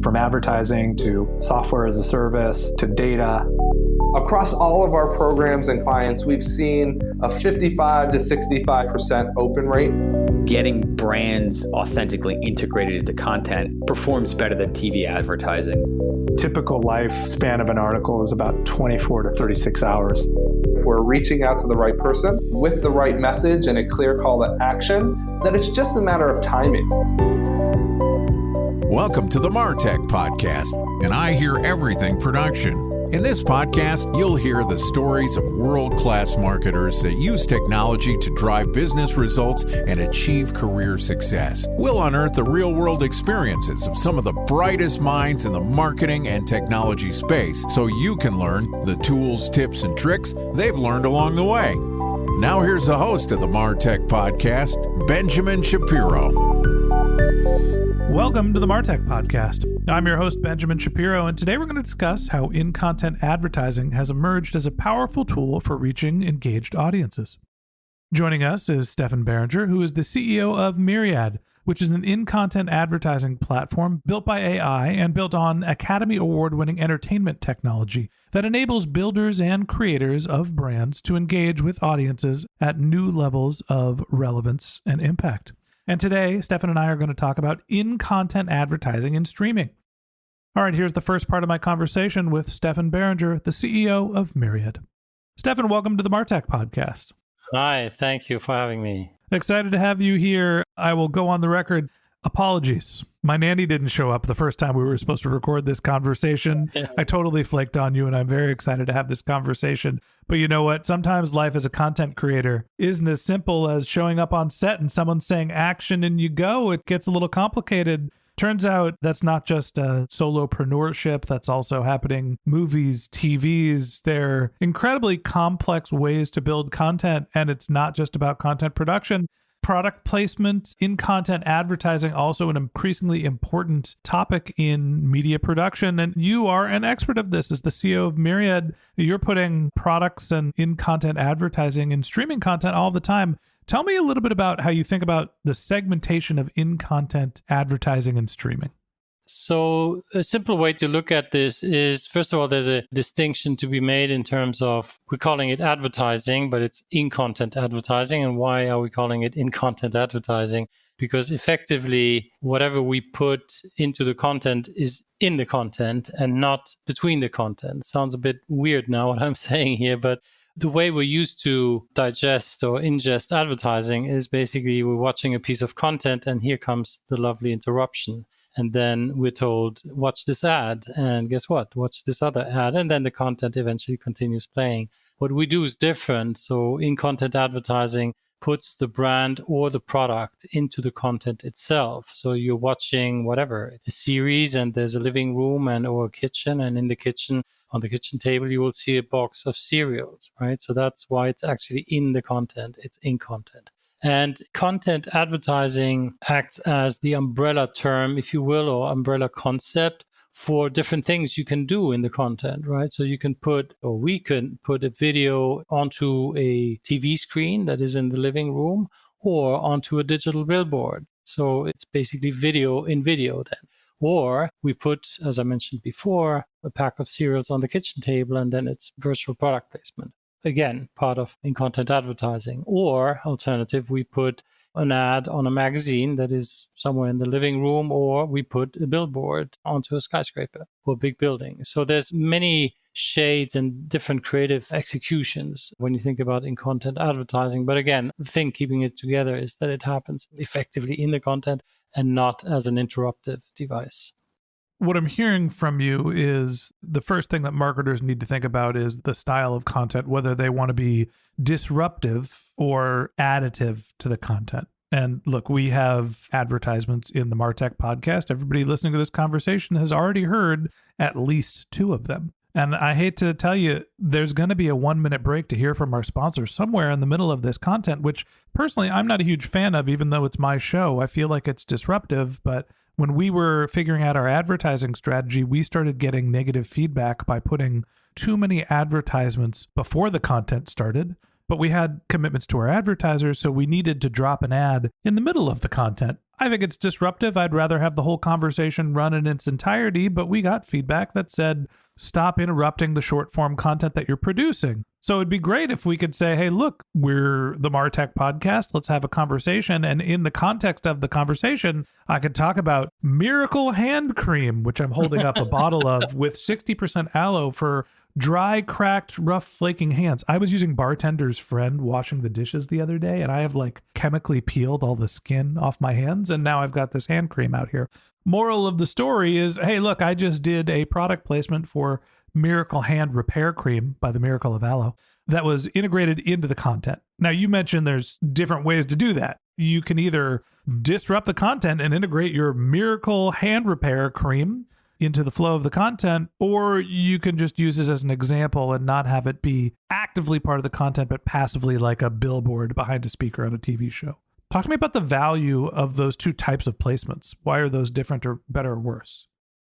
From advertising to software as a service to data. Across all of our programs and clients, we've seen a 55 to 65% open rate. Getting brands authentically integrated into content performs better than TV advertising. Typical lifespan of an article is about 24 to 36 hours. If we're reaching out to the right person with the right message and a clear call to action, then it's just a matter of timing. Welcome to the MarTech Podcast, and I Hear Everything production. In this podcast, you'll hear the stories of world-class marketers that use technology to drive business results and achieve career success. We'll unearth the real-world experiences of some of the brightest minds in the marketing and technology space so you can learn the tools, tips, and tricks they've learned along the way. Now here's the host of the MarTech Podcast, Benjamin Shapiro. Welcome to the MarTech Podcast. I'm your host, Benjamin Shapiro, and today we're going to discuss how in-content advertising has emerged as a powerful tool for reaching engaged audiences. Joining us is Stephan Beringer, who is the CEO of Mirriad, which is an in-content advertising platform built by AI and built on Academy Award-winning entertainment technology that enables builders and creators of brands to engage with audiences at new levels of relevance and impact. And today, Stephan and I are going to talk about in-content advertising and streaming. All right, here's the first part of my conversation with Stephan Beringer, the CEO of Mirriad. Stephan, welcome to the MarTech Podcast. Hi, thank you for having me. Excited to have you here. I will go on the record. Apologies. My nanny didn't show up the first time we were supposed to record this conversation. I totally flaked on you, and I'm very excited to have this conversation. But you know what? Sometimes life as a content creator isn't as simple as showing up on set and someone saying action and you go. It gets a little complicated. Turns out that's not just a solopreneurship. That's also happening movies, TVs. They're incredibly complex ways to build content, and it's not just about content production. Product placement in content advertising, also an increasingly important topic in media production. And you are an expert of this as the CEO of Mirriad. You're putting products and in content advertising and streaming content all the time. Tell me a little bit about how you think about the segmentation of in content advertising and streaming. So a simple way to look at this is, first of all, there's a distinction to be made in terms of, we're calling it advertising, but it's in-content advertising. And why are we calling it in-content advertising? Because effectively, whatever we put into the content is in the content and not between the content. Sounds a bit weird now what I'm saying here, but the way we're used to digest or ingest advertising is basically we're watching a piece of content and here comes the lovely interruption. And then we're told, watch this ad. And guess what? Watch this other ad. And then the content eventually continues playing. What we do is different. So in-content advertising puts the brand or the product into the content itself. So you're watching whatever, a series, and there's a living room and or a kitchen. And in the kitchen, on the kitchen table, you will see a box of cereals, right? So that's why it's actually in the content. It's in content. And content advertising acts as the umbrella term, if you will, or umbrella concept for different things you can do in the content, right? So you can put, or we can put a video onto a TV screen that is in the living room or onto a digital billboard. So it's basically video in video then. Or we put, as I mentioned before, a pack of cereals on the kitchen table and then it's virtual product placement. Again, part of in-content advertising. Or alternative, we put an ad on a magazine that is somewhere in the living room, or we put a billboard onto a skyscraper or a big building. So there's many shades and different creative executions when you think about in-content advertising. But again, the thing keeping it together is that it happens effectively in the content and not as an interruptive device. What I'm hearing from you is the first thing that marketers need to think about is the style of content, whether they want to be disruptive or additive to the content. And look, we have advertisements in the MarTech podcast. Everybody listening to this conversation has already heard at least 2 of them. And I hate to tell you, there's going to be a 1-minute break to hear from our sponsor somewhere in the middle of this content, which personally I'm not a huge fan of, even though it's my show. I feel like it's disruptive, but when we were figuring out our advertising strategy, we started getting negative feedback by putting too many advertisements before the content started. But we had commitments to our advertisers, so we needed to drop an ad in the middle of the content. I think it's disruptive. I'd rather have the whole conversation run in its entirety, but we got feedback that said, stop interrupting the short form content that you're producing. So it'd be great if we could say, hey, look, we're the Martech podcast. Let's have a conversation. And in the context of the conversation, I could talk about Miracle Hand Cream, which I'm holding up a bottle of with 60% aloe for dry, cracked, rough, flaking hands. I was using Bartender's Friend washing the dishes the other day, and I have like chemically peeled all the skin off my hands. And now I've got this hand cream out here. Moral of the story is, hey, look, I just did a product placement for Miracle Hand Repair Cream by the Miracle of Aloe that was integrated into the content. Now, you mentioned there's different ways to do that. You can either disrupt the content and integrate your Miracle Hand Repair Cream into the flow of the content, or you can just use it as an example and not have it be actively part of the content, but passively like a billboard behind a speaker on a TV show. Talk to me about the value of those two types of placements. Why are those different or better or worse?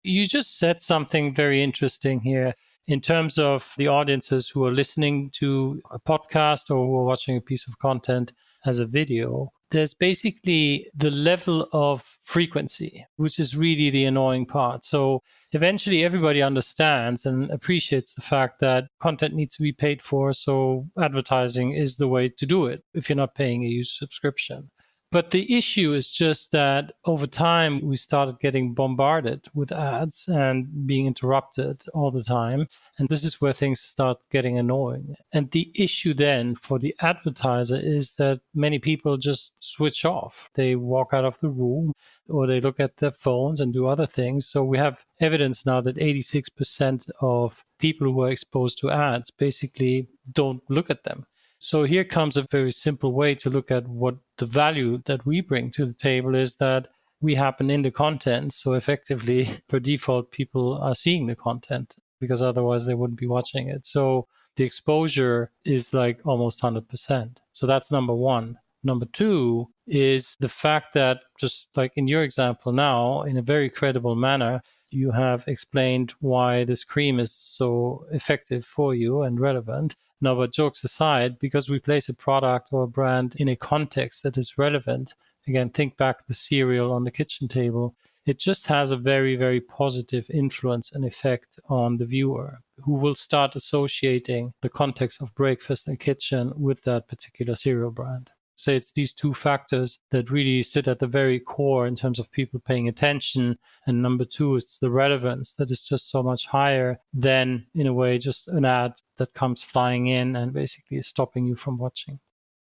You just said something very interesting here in terms of the audiences who are listening to a podcast or who are watching a piece of content as a video. There's basically the level of frequency, which is really the annoying part. So eventually everybody understands and appreciates the fact that content needs to be paid for. So advertising is the way to do it if you're not paying a huge subscription. But the issue is just that over time, we started getting bombarded with ads and being interrupted all the time. And this is where things start getting annoying. And the issue then for the advertiser is that many people just switch off. They walk out of the room or they look at their phones and do other things. So we have evidence now that 86% of people who are exposed to ads basically don't look at them. So here comes a very simple way to look at what the value that we bring to the table is, that we happen in the content. So effectively, per default, people are seeing the content because otherwise they wouldn't be watching it. So the exposure is like almost 100%. So that's number one. Number two is the fact that, just like in your example now, in a very credible manner, you have explained why this cream is so effective for you and relevant. Now, but jokes aside, because we place a product or a brand in a context that is relevant, again, think back the cereal on the kitchen table, it just has a very, very positive influence and effect on the viewer, who will start associating the context of breakfast and kitchen with that particular cereal brand. So it's these two factors that really sit at the very core in terms of people paying attention. And number two, it's the relevance that is just so much higher than, in a way, just an ad that comes flying in and basically is stopping you from watching.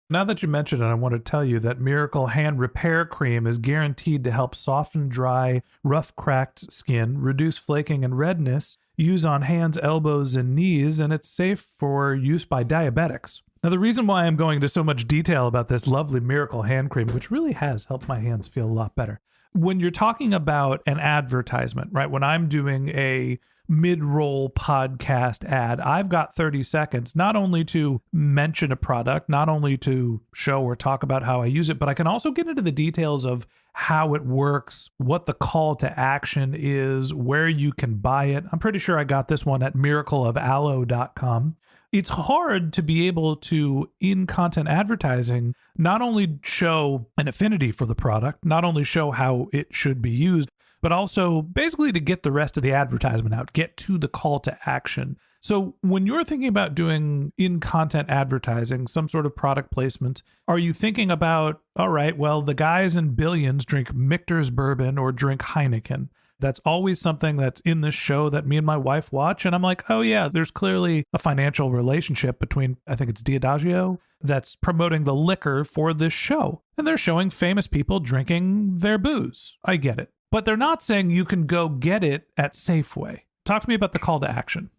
Now that you mentioned it, I want to tell you that Miracle Hand Repair Cream is guaranteed to help soften dry, rough, cracked skin, reduce flaking and redness, use on hands, elbows, and knees, and it's safe for use by diabetics. Now, the reason why I'm going into so much detail about this lovely Miracle Hand Cream, which really has helped my hands feel a lot better, when you're talking about an advertisement, right? When I'm doing a mid-roll podcast ad, I've got 30 seconds, not only to mention a product, not only to show or talk about how I use it, but I can also get into the details of how it works, what the call to action is, where you can buy it. I'm pretty sure I got this one at miracleofaloe.com. It's hard to be able to, in content advertising, not only show an affinity for the product, not only show how it should be used, but also basically to get the rest of the advertisement out, get to the call to action. So when you're thinking about doing in-content advertising, some sort of product placement, are you thinking about, all right, well, the guys in Billions drink Michter's bourbon or drink Heineken? That's always something that's in this show that me and my wife watch. And I'm like, oh yeah, there's clearly a financial relationship between, I think it's Diageo, that's promoting the liquor for this show. And they're showing famous people drinking their booze. I get it. But they're not saying you can go get it at Safeway. Talk to me about the call to action.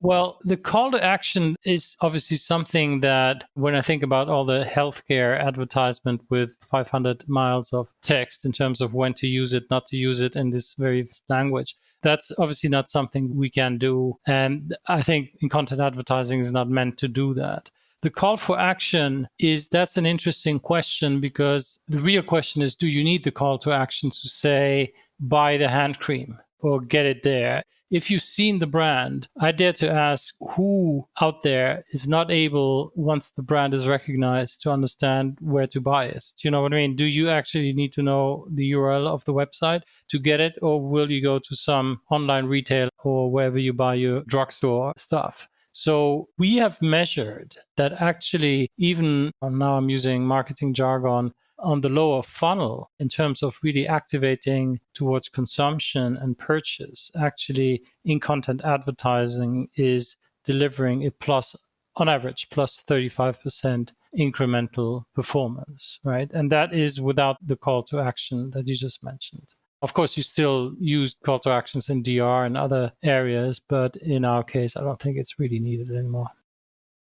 Well, the call to action is obviously something that when I think about all the healthcare advertisement with 500 miles of text in terms of when to use it, not to use it in this very language, that's obviously not something we can do. And I think in content advertising is not meant to do that. The call for action that's an interesting question, because the real question is, do you need the call to action to say, buy the hand cream or get it there? if you've seen the brand, I dare to ask who out there is not able, once the brand is recognized, to understand where to buy it. Do you know what I mean? Do you actually need to know the URL of the website to get it, or will you go to some online retail or wherever you buy your drugstore stuff? So we have measured that actually, even now I'm using marketing jargon, on the lower funnel in terms of really activating towards consumption and purchase, actually in-content advertising is delivering a plus, on average, plus 35% incremental performance, right? And that is without the call to action that you just mentioned. Of course, you still use call to actions in DR and other areas, but in our case, I don't think it's really needed anymore.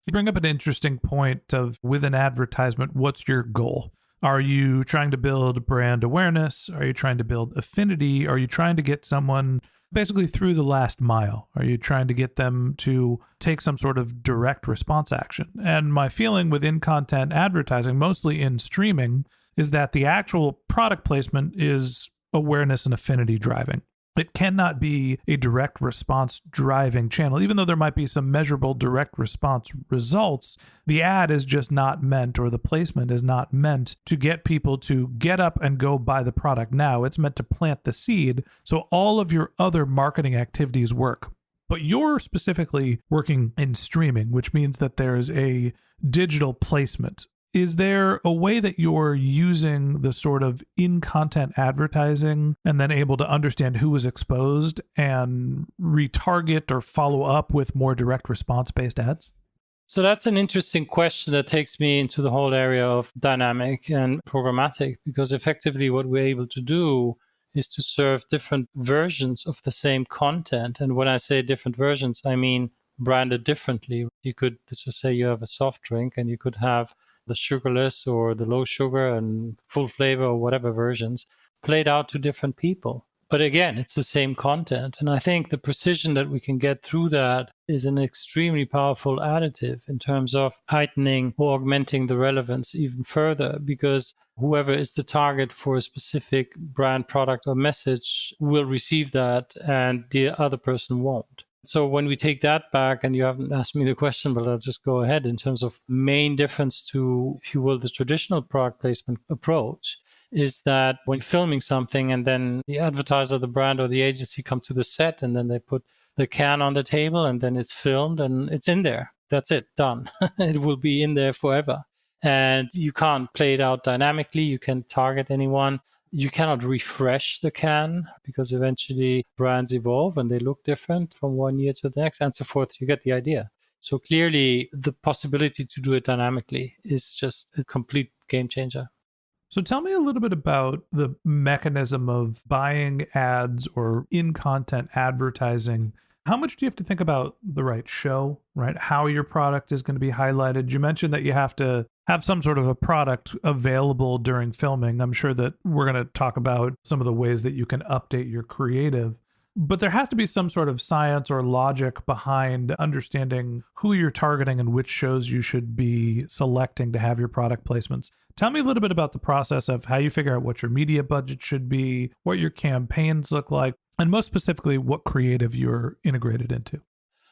You bring up an interesting point of, with an advertisement, what's your goal? Are you trying to build brand awareness? Are you trying to build affinity? Are you trying to get someone basically through the last mile? Are you trying to get them to take some sort of direct response action? And my feeling with in-content advertising, mostly in streaming, is that the actual product placement is awareness and affinity driving. It cannot be a direct response driving channel. Even though there might be some measurable direct response results, the ad is just not meant, or the placement is not meant to get people to get up and go buy the product now. It's meant to plant the seed so all of your other marketing activities work. But you're specifically working in streaming, which means that there's a digital placement. Is there a way that you're using the sort of in-content advertising and then able to understand who was exposed and retarget or follow up with more direct response-based ads? So that's an interesting question that takes me into the whole area of dynamic and programmatic, because effectively what we're able to do is to serve different versions of the same content. And when I say different versions, I mean branded differently. You could, let's just say you have a soft drink and you could have the sugarless or the low sugar and full flavor or whatever versions played out to different people. But again, it's the same content. And I think the precision that we can get through that is an extremely powerful additive in terms of heightening or augmenting the relevance even further, because whoever is the target for a specific brand, product, or message will receive that and the other person won't. So when we take that back, and you haven't asked me the question, but I'll just go ahead in terms of main difference to, if you will, the traditional product placement approach, is that when filming something and then the advertiser, the brand, or the agency come to the set and then they put the can on the table and then it's filmed and it's in there. That's it, done. It will be in there forever. And you can't play it out dynamically. You can target anyone. You cannot refresh the can because eventually brands evolve and they look different from one year to the next and so forth. You get the idea. So clearly the possibility to do it dynamically is just a complete game changer. So tell me a little bit about the mechanism of buying ads or in-content advertising. How much do you have to think about the right show, right? How your product is going to be highlighted? You mentioned that you have to have some sort of a product available during filming. I'm sure that we're going to talk about some of the ways that you can update your creative. But there has to be some sort of science or logic behind understanding who you're targeting and which shows you should be selecting to have your product placements. Tell me a little bit about the process of how you figure out what your media budget should be, what your campaigns look like, and most specifically, what creative you're integrated into.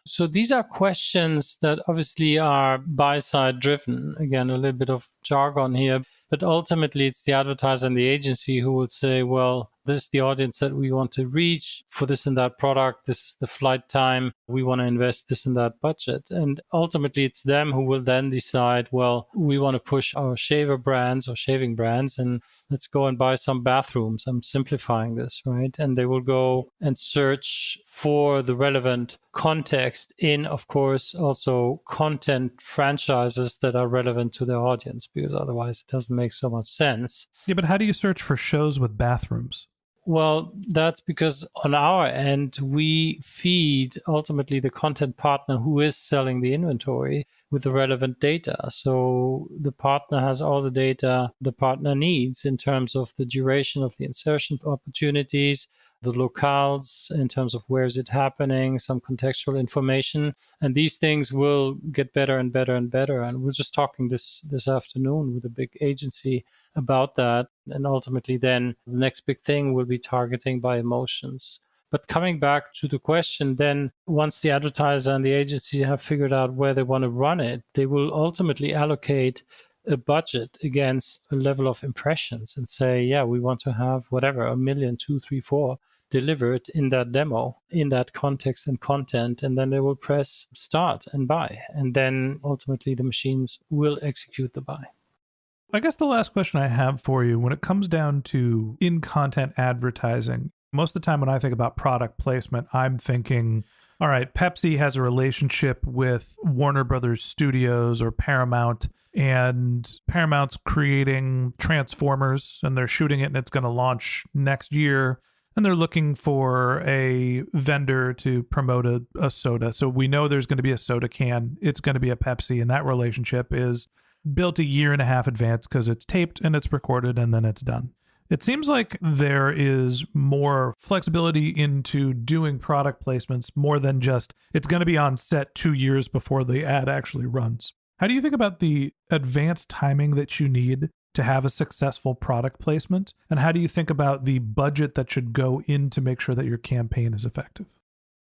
So these are questions that obviously are buy-side driven. Again, a little bit of jargon here, but ultimately it's the advertiser and the agency who will say, well, this is the audience that we want to reach for this and that product. This is the flight time. We want to invest this and that budget. And ultimately it's them who will then decide, well, we want to push our shaver brands or shaving brands and let's go and buy some bathrooms. I'm simplifying this, right? And they will go and search for the relevant context in, of course, also content franchises that are relevant to their audience, because otherwise it doesn't make so much sense. Yeah, but how do you search for shows with bathrooms? Well, that's because on our end, we feed ultimately the content partner who is selling the inventory with the relevant data. So the partner has all the data the partner needs in terms of the duration of the insertion opportunities, the locales in terms of where is it happening, some contextual information. And these things will get better and better and better. And we're just talking this afternoon with a big agency about that. And ultimately then the next big thing will be targeting by emotions. But coming back to the question, then once the advertiser and the agency have figured out where they want to run it, they will ultimately allocate a budget against a level of impressions and say, yeah, we want to have whatever, 1 million, 2, 3, 4 delivered in that demo, in that context and content. And then they will press start and buy. And then ultimately the machines will execute the buy. I guess the last question I have for you, when it comes down to in-content advertising, most of the time when I think about product placement, I'm thinking, all right, Pepsi has a relationship with Warner Brothers Studios or Paramount, and Paramount's creating Transformers, and they're shooting it, and it's going to launch next year, and they're looking for a vendor to promote a soda. So we know there's going to be a soda can. It's going to be a Pepsi, and that relationship is built a year and a half advance because it's taped and it's recorded and then it's done. It seems like there is more flexibility into doing product placements more than just it's going to be on set 2 years before the ad actually runs. How do you think about the advanced timing that you need to have a successful product placement? And how do you think about the budget that should go in to make sure that your campaign is effective?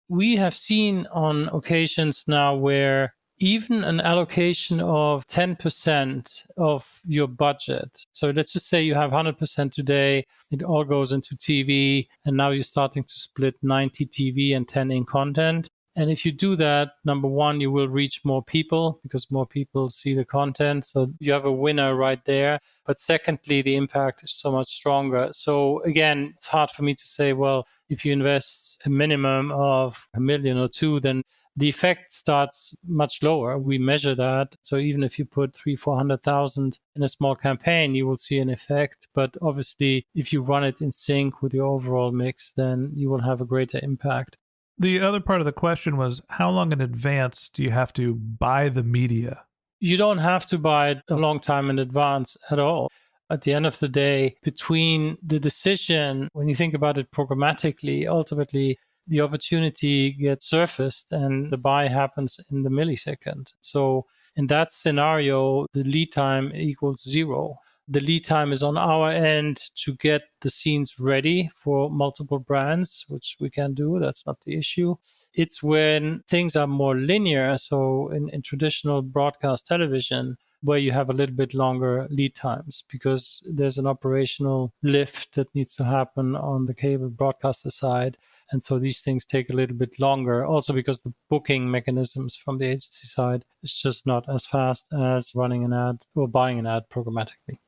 We have seen on occasions now where even an allocation of 10% of your budget. So let's just say you have 100% today, it all goes into TV, and now you're starting to split 90 TV and 10 in content. And if you do that, number one, you will reach more people because more people see the content. So you have a winner right there. But secondly, the impact is so much stronger. So again, it's hard for me to say, well, if you invest a minimum of 1 million or 2, then the effect starts much lower. We measure that. So even if you put 300,000-400,000 in a small campaign, you will see an effect. But obviously, if you run it in sync with your overall mix, then you will have a greater impact. The other part of the question was, how long in advance do you have to buy the media? You don't have to buy it a long time in advance at all. At the end of the day, between the decision, when you think about it programmatically, ultimately, the opportunity gets surfaced and the buy happens in the millisecond. So in that scenario, the lead time equals 0. The lead time is on our end to get the scenes ready for multiple brands, which we can do. That's not the issue. It's when things are more linear. So in traditional broadcast television, where you have a little bit longer lead times because there's an operational lift that needs to happen on the cable broadcaster side. And so these things take a little bit longer, also because the booking mechanisms from the agency side is just not as fast as running an ad or buying an ad programmatically.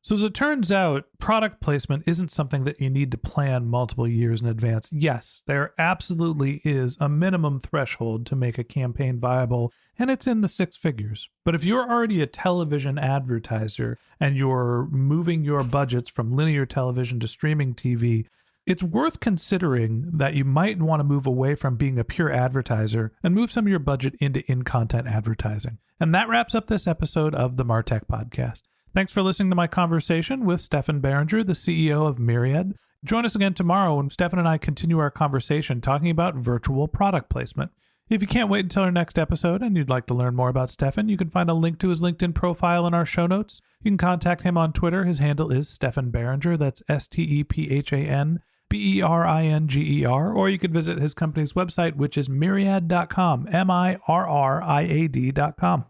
So as it turns out, product placement isn't something that you need to plan multiple years in advance. Yes, there absolutely is a minimum threshold to make a campaign viable, and it's in the 6 figures. But if you're already a television advertiser and you're moving your budgets from linear television to streaming TV, it's worth considering that you might want to move away from being a pure advertiser and move some of your budget into in-content advertising. And that wraps up this episode of the Martech Podcast. Thanks for listening to my conversation with Stephan Beringer, the CEO of Mirriad. Join us again tomorrow when Stephan and I continue our conversation talking about virtual product placement. If you can't wait until our next episode and you'd like to learn more about Stephan, you can find a link to his LinkedIn profile in our show notes. You can contact him on Twitter. His handle is Stephan Beringer. That's StephanBeringer. Or you could visit his company's website, which is Mirriad.com, Mirriad.com.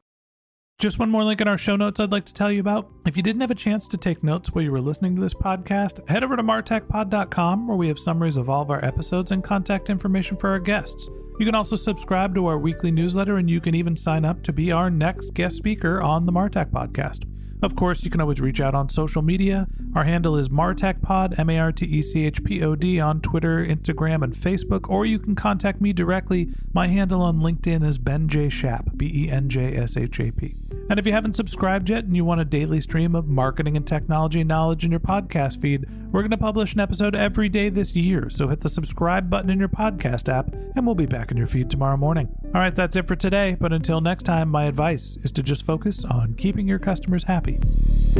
Just one more link in our show notes I'd like to tell you about. If you didn't have a chance to take notes while you were listening to this podcast, head over to martechpod.com where we have summaries of all of our episodes and contact information for our guests. You can also subscribe to our weekly newsletter, and you can even sign up to be our next guest speaker on the Martech Podcast. Of course, you can always reach out on social media. Our handle is MartechPod, MarTechPod on Twitter, Instagram, and Facebook, or you can contact me directly. My handle on LinkedIn is Ben J. Shap, BenJShap. And if you haven't subscribed yet and you want a daily stream of marketing and technology knowledge in your podcast feed, we're going to publish an episode every day this year, so hit the subscribe button in your podcast app, and we'll be back in your feed tomorrow morning. All right, that's it for today, but until next time, my advice is to just focus on keeping your customers happy.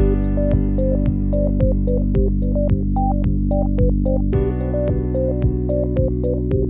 Thank you.